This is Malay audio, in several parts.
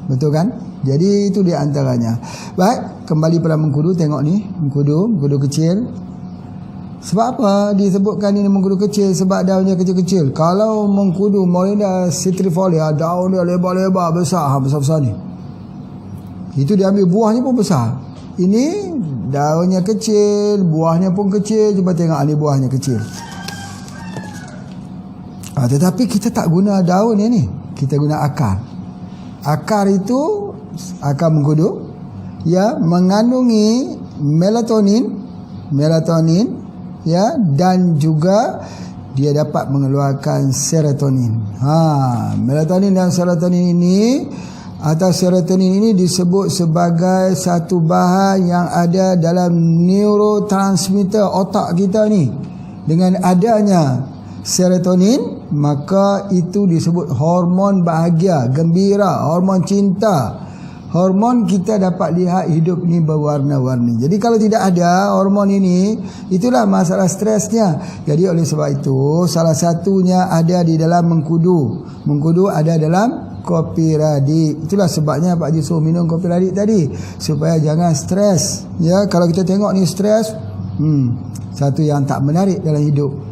Betul kan? Jadi itu di antaranya. Baik, kembali pada mengkudu. Tengok ni, mengkudu kecil. Sebab apa disebutkan ini mengkudu kecil? Sebab daunnya kecil-kecil. Kalau mengkudu Morinda citrifolia, daun dia lebar-lebar, besar-besar ni. Itu dia ambil buahnya pun besar. Ini daunnya kecil, buahnya pun kecil. Cuba tengok ni buahnya kecil. Tetapi kita tak guna daun ni. Kita guna akar. Akar itu, akar mengkudu, ya, mengandungi melatonin, ya, dan juga dia dapat mengeluarkan serotonin. Melatonin dan serotonin ini atau serotonin ini disebut sebagai satu bahan yang ada dalam neurotransmitter otak kita ni. Dengan adanya serotonin, maka itu disebut hormon bahagia, gembira, hormon cinta. Hormon kita dapat lihat hidup ni berwarna-warni. Jadi kalau tidak ada hormon ini, itulah masalah stresnya. Jadi oleh sebab itu, salah satunya ada di dalam mengkudu. Mengkudu ada dalam kopi radik. Itulah sebabnya Pak Haji suruh minum kopi radik tadi, supaya jangan stres. Ya, kalau kita tengok ni stres, satu yang tak menarik dalam hidup.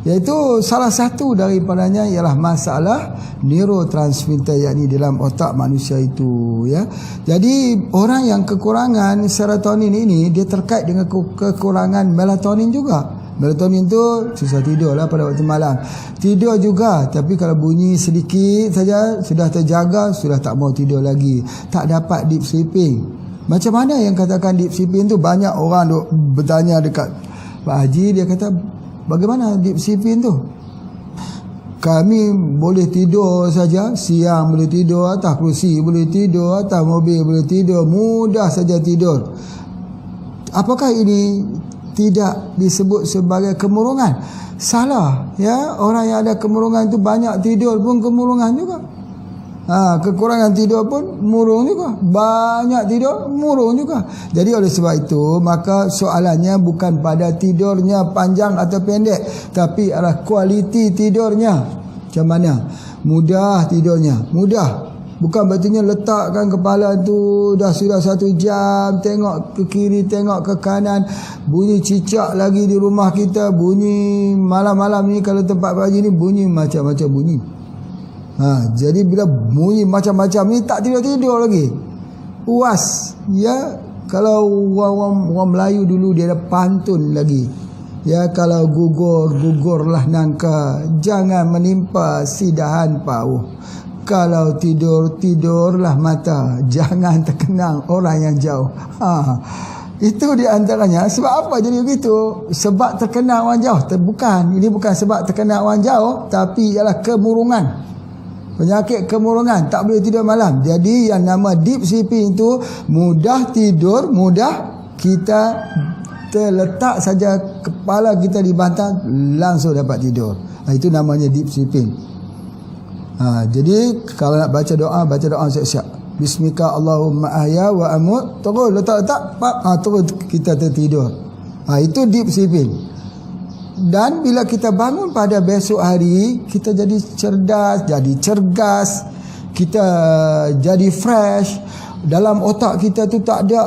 Iaitu salah satu daripadanya ialah masalah neurotransmitter, yakni dalam otak manusia itu, ya. Jadi orang yang kekurangan serotonin ini, dia terkait dengan kekurangan melatonin juga. Melatonin tu susah tidur lah pada waktu malam. Tidur juga, tapi kalau bunyi sedikit saja sudah terjaga, sudah tak mau tidur lagi. Tak dapat deep sleeping. Macam mana yang katakan deep sleeping tu? Banyak orang duk bertanya dekat Pak Haji, dia kata, bagaimana deep sleeping tu? Kami boleh tidur saja, siang boleh tidur, atas kerusi boleh tidur, atas mobil boleh tidur, mudah saja tidur. Apakah ini tidak disebut sebagai kemurungan? Salah, ya. Orang yang ada kemurungan itu banyak tidur pun kemurungan juga. Kekurangan tidur pun murung juga. Banyak tidur murung juga. Jadi oleh sebab itu, maka soalannya bukan pada tidurnya panjang atau pendek, tapi adalah kualiti tidurnya. Macam mana? Mudah tidurnya. Mudah. Bukan berarti letakkan kepala tu sudah 1 jam, tengok ke kiri, tengok ke kanan, bunyi cicak lagi di rumah kita, bunyi malam-malam ni kalau tempat Pak Haji ni bunyi macam-macam bunyi. Jadi bila bunyi macam-macam ni tak tidur-tidur lagi. Puas, ya. Kalau orang Melayu dulu dia ada pantun lagi. Ya, kalau gugurlah nangka, jangan menimpa sidahan pauh. Kalau tidurlah mata, jangan terkenang orang yang jauh. Itu di antaranya. Sebab apa jadi begitu? Sebab terkenang orang jauh? Bukan. Ini bukan sebab terkenang orang jauh, tapi ialah kemurungan. Penyakit kemurungan, tak boleh tidur malam. Jadi yang nama deep sleeping itu mudah tidur, mudah kita terletak saja kepala kita di bantal, langsung dapat tidur. Itu namanya deep sleeping. Jadi kalau nak baca doa siap-siap. Bismika Allahumma ahya wa amut. Terus letak-letak, terus kita tertidur. Itu deep sleeping. Dan bila kita bangun pada besok hari, kita jadi cerdas, jadi cergas, kita jadi fresh. Dalam otak kita tu tak ada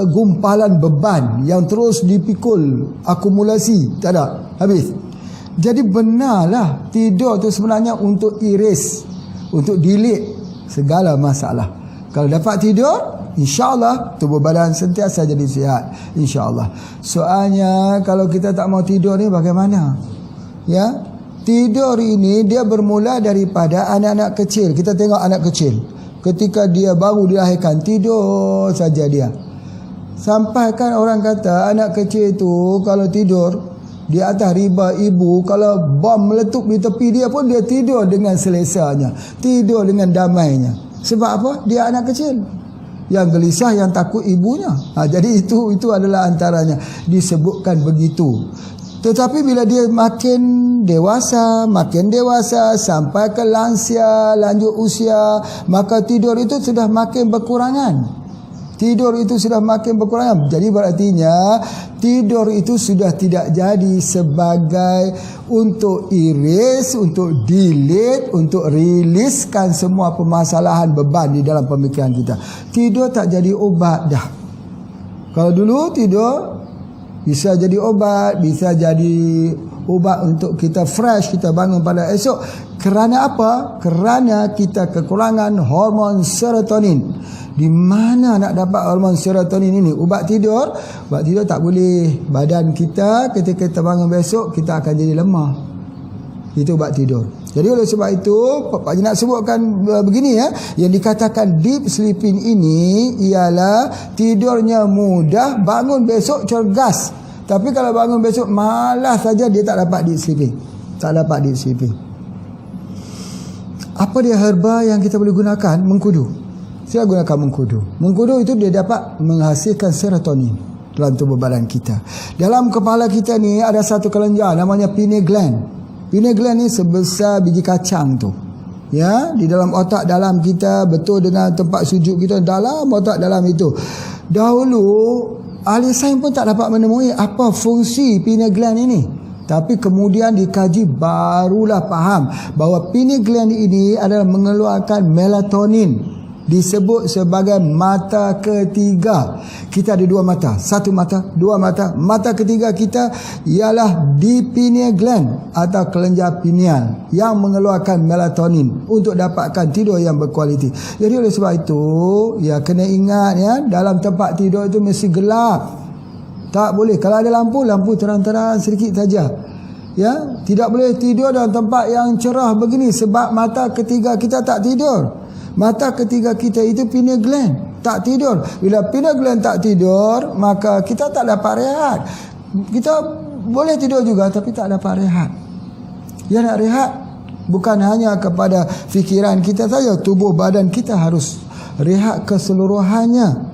gumpalan beban yang terus dipikul, akumulasi, tak ada, habis. Jadi benarlah tidur tu sebenarnya untuk erase, untuk delete segala masalah. Kalau dapat tidur, insya-Allah tubuh badan sentiasa jadi sihat, insya-Allah. Soalnya kalau kita tak mau tidur ni bagaimana? Ya, tidur ini dia bermula daripada anak-anak kecil. Kita tengok anak kecil, ketika dia baru dilahirkan, tidur saja dia. Sampai kan orang kata anak kecil itu kalau tidur di atas riba ibu, kalau bom meletup di tepi dia pun dia tidur dengan selesanya, tidur dengan damainya. Sebab apa? Dia anak kecil yang gelisah, yang takut ibunya. Jadi itu adalah antaranya, disebutkan begitu. Tetapi bila dia makin dewasa sampai ke lansia, lanjut usia, maka tidur itu sudah makin berkurangan. Tidur itu sudah makin berkurang. Jadi berartinya tidur itu sudah tidak jadi sebagai untuk erase, untuk delete, untuk riliskan semua permasalahan beban di dalam pemikiran kita. Tidur tak jadi obat dah. Kalau dulu tidur bisa jadi obat, bisa jadi ubat untuk kita fresh, kita bangun pada esok. Kerana apa? Kerana kita kekurangan hormon serotonin. Di mana nak dapat hormon serotonin ini? Ubat tidur tak boleh. Badan kita ketika kita bangun besok, kita akan jadi lemah. Itu ubat tidur. Jadi oleh sebab itu, Pak Haji nak sebutkan begini ya, yang dikatakan deep sleeping ini ialah tidurnya mudah, bangun besok cergas. Tapi kalau bangun besok malas saja, dia tak dapat deep sleeping. Tak dapat deep sleeping. Apa dia herba yang kita boleh gunakan? Mengkudu. Saya gunakan mengkudu. Mengkudu itu dia dapat menghasilkan serotonin dalam tubuh badan kita. Dalam kepala kita ni ada satu kelenjar namanya pineal gland. Pineal gland ni sebesar biji kacang tu. Ya, di dalam otak dalam kita, betul dengan tempat sujud kita, dalam otak dalam itu. Dahulu ahli sains pun tak dapat menemui apa fungsi pineal gland ini. Tapi kemudian dikaji, barulah faham bahawa pineal gland ini adalah mengeluarkan melatonin. Disebut sebagai mata ketiga. Kita ada dua mata. Satu mata, dua mata. Mata ketiga kita ialah di pineal gland atau kelenjar pineal yang mengeluarkan melatonin untuk dapatkan tidur yang berkualiti. Jadi oleh sebab itu, ya kena ingat ya, dalam tempat tidur itu mesti gelap. Tak boleh. Kalau ada lampu, lampu terang-terang sedikit saja. Ya, tidak boleh tidur dalam tempat yang cerah begini sebab mata ketiga kita tak tidur. Mata ketiga kita itu pineal gland, tak tidur. Bila pineal gland tak tidur, maka kita tak dapat rehat. Kita boleh tidur juga tapi tak dapat rehat. Ya, nak rehat bukan hanya kepada fikiran kita saja, tubuh badan kita harus rehat keseluruhannya.